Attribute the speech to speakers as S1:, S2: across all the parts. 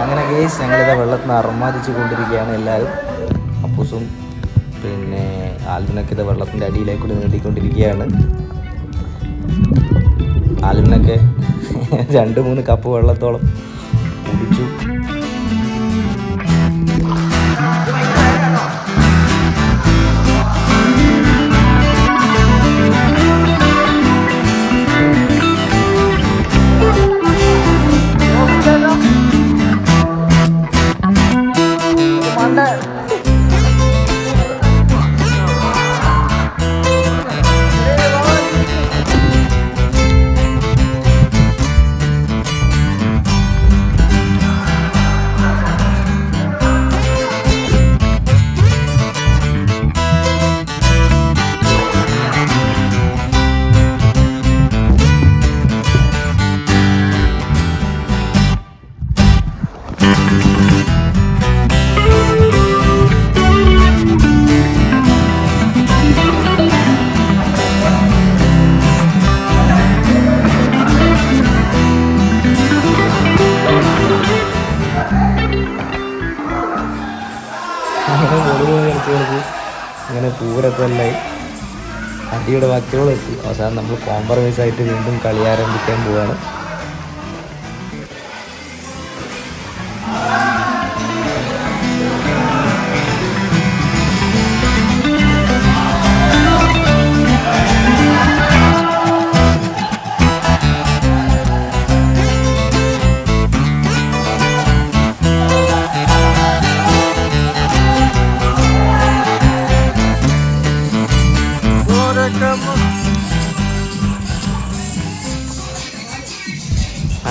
S1: അങ്ങനെ കേസ് ഞങ്ങളിത് വെള്ളത്തിന് അർമാദിച്ചു കൊണ്ടിരിക്കുകയാണ് എല്ലാവരും. അപ്പൂസും പിന്നെ ആൽവിനൊക്കെ ഇത് വെള്ളത്തിൻ്റെ അടിയിലേക്ക് കൂടി നീട്ടിക്കൊണ്ടിരിക്കുകയാണ്. ആൽവിനൊക്കെ 2-3 കപ്പ് വെള്ളത്തോളം കുടിച്ചു. അങ്ങനെ വോളിബോൾ കളിച്ച് ഇങ്ങനെ പൂരൊക്കെ അല്ലായി അടിയുടെ വാക്കുകളെത്തി. അവസാനം നമ്മൾ കോംപ്രമൈസ് ആയിട്ട് വീണ്ടും കളി ആരംഭിക്കാൻ പോവാണ്.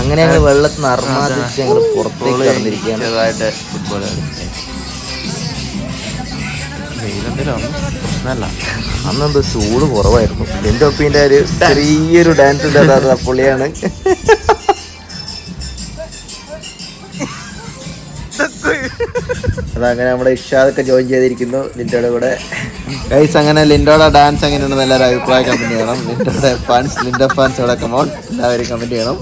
S1: അങ്ങനെ ഞങ്ങൾ വെള്ളത്തിൽ നിന്ന് അർമാദിച്ച് ഞങ്ങൾ പുറത്തേക്ക് കടന്നിരിക്കുകയാണ്.
S2: ഫുട്ബോൾ
S1: അന്നെന്തോ ചൂട് കുറവായിരുന്നു. എൻ്റെ ഒപ്പിൻ്റെ ഒരു ചെറിയൊരു ഡാൻസ് ഉണ്ടാകാത്ത പുള്ളിയാണ്. അതങ്ങനെ നമ്മുടെ ഇഷാദൊക്കെ ജോയിൻ ചെയ്തിരിക്കുന്നു ലിൻഡോയുടെ കൂടെ.
S2: ഗൈസ് അങ്ങനെ ലിൻഡോയുടെ ഡാൻസ് എങ്ങനെയുണ്ടെന്ന് എല്ലാവരും അഭിപ്രായം കമൻറ്റ് ചെയ്യണം. ലിൻഡോയുടെ ഫാൻസ്, ലിൻഡോ ഫാൻസ് ഇവിടെ കമോൺ എല്ലാവരും കമൻറ്റ് ചെയ്യണം.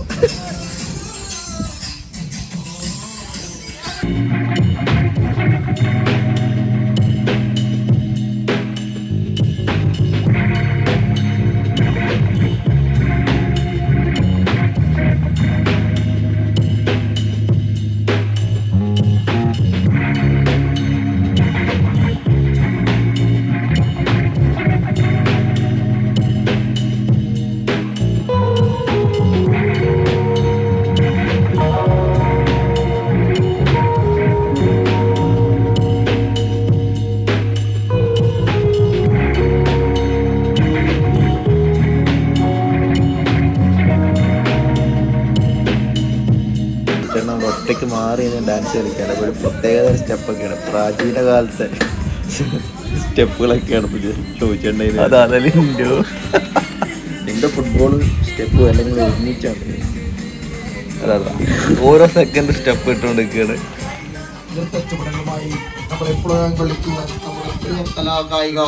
S2: ഒറ്റയ്ക്ക് മാറി ഡാൻസ് കളിക്കാൻ ഒരു പ്രത്യേകതരം സ്റ്റെപ്പൊക്കെയാണ്. പ്രാചീന കാലത്തെ സ്റ്റെപ്പുകളൊക്കെയാണ് ചോദിച്ചിട്ടുണ്ടെങ്കിൽ
S1: അതാണ് ലിൻഡോ ഫുട്ബോൾ സ്റ്റെപ്പ് അല്ലെങ്കിൽ ഒരുമിച്ചാണ്.
S2: അതാ ഓരോ സെക്കൻഡ് സ്റ്റെപ്പ് ഇട്ടുകൊണ്ടിരിക്കുകയാണ്.
S3: കലാകായിക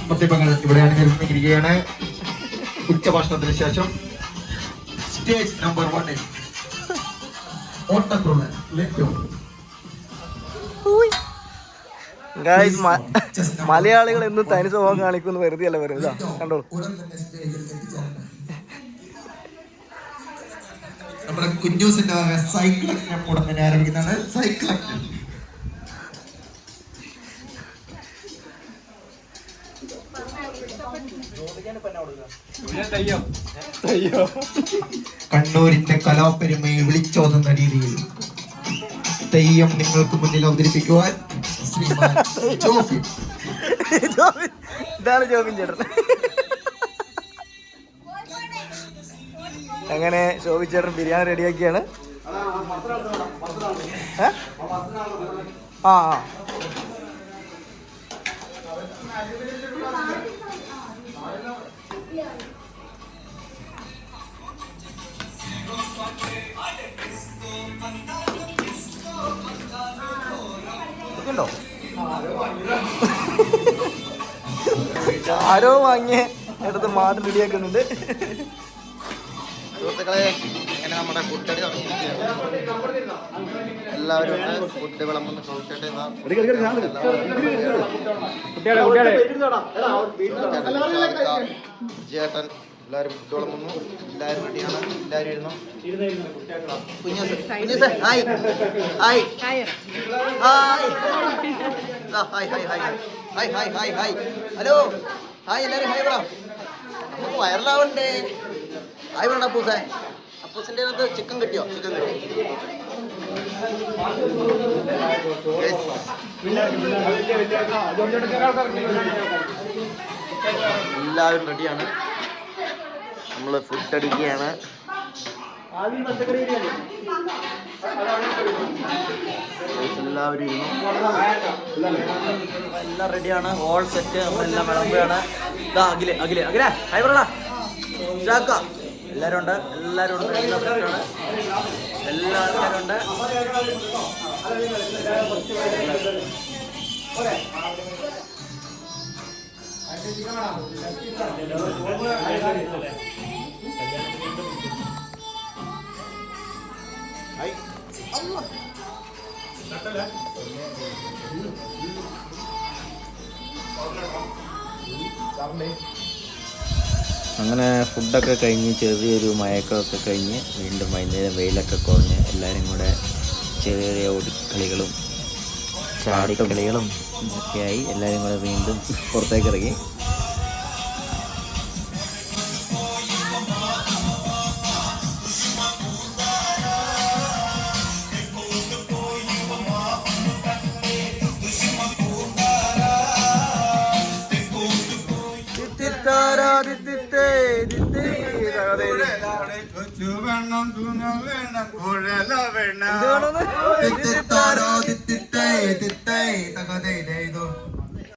S3: പ്രതിഭകൾ ഇവിടെയാണ് നിരന്നിരിക്കുകയാണ്. ഉച്ചഭാഷണത്തിന് ശേഷം സ്റ്റേജ് നമ്പർ 1 ഓട്ടത്തുള്ള ലക്ഷ്യം.
S1: മലയാളികൾ എന്ന് തനി സ്വഭാവം കാണിക്കുന്നു വെറുതെ അല്ല വെറുതെ കണ്ടോളൂ.
S3: നമ്മുടെ കുഞ്ഞൂസിന്റെ വക സൈക്കിളൊക്കെ ഉടൻ തന്നെ ആരംഭിക്കുന്നതാണ്. സൈക്കിളൊക്കെ കണ്ണൂരിന്റെ കലാപെരുമയെ വിളിച്ചോതുന്ന രീതിയിൽ തെയ്യം നിങ്ങൾക്ക് മുന്നിൽ അവതരിപ്പിക്കുവാൻ ശ്രീമാൻ ജോഫിൻ.
S1: ഇതാണ് ജോബിൻ ചേട്ടൻ. അങ്ങനെ ശോഭി ചേട്ടൻ ബിരിയാണി റെഡിയാക്കിയാണ്. ആ ണ്ടോ ആരോ വാങ്ങിയ എടുത്ത് മാട് റെഡിയാക്കുന്നുണ്ട്.
S2: സുഹൃത്തുക്കളെ, അങ്ങനെ നമ്മുടെ ഫുഡടി തുടങ്ങിയിരിക്കുകയാണ്. എല്ലാവരും ഉണ്ട്. ഫുഡ് വിളമ്പുന്ന ചോദിച്ചേട്ടെ. ചേട്ടൻ എല്ലാവരും ഫുഡ് വിളമ്പുന്നു. എല്ലാവരും റെഡിയാണ്. എല്ലാവരും ഇരുന്നു. കുഞ്ഞാസ് hi hi hi hi hi hi hi hi hi hello hi എല്ലാവരും ഹായ് പറ. നമുക്ക് വൈറലാവണ്ടേ. ഹായ് പറയണ അപ്പൂസേ. അപ്പൂസിൻ്റെ അകത്ത് ചിക്കൻ കിട്ടിയോ? ചിക്കൻ കിട്ടി. എല്ലാവരും റെഡിയാണ്. നമ്മൾ ഫുഡ് അടിക്കുകയാണ്. എല്ലാവരും ഇരുന്നു. എല്ലാം റെഡിയാണ്. All set. നമ്മളെല്ലാം വിളമ്പുകയാണ്. ഇതാ അഖില് അഖില് അഖില ഹായ് പറടാ. ഷാക്ക എല്ലാവരും ഉണ്ട്. എല്ലാവരും ഉണ്ട്. എല്ലാം സെറ്റാണ്. എല്ലാ ആൾക്കാരും ഉണ്ട്.
S1: അങ്ങനെ ഫുഡൊക്കെ കഴിഞ്ഞ് ചെറിയൊരു മയക്കമൊക്കെ കഴിഞ്ഞ് വീണ്ടും വൈകുന്നേരം വെയിലൊക്കെ കുറഞ്ഞ് എല്ലാവരും കൂടെ ചെറിയ ചെറിയ ഓടിക്കളികളും ചാടിക്കളികളും ഒക്കെയായി എല്ലാവരും കൂടെ വീണ്ടും പുറത്തേക്ക് ഇറങ്ങി.
S3: വേണം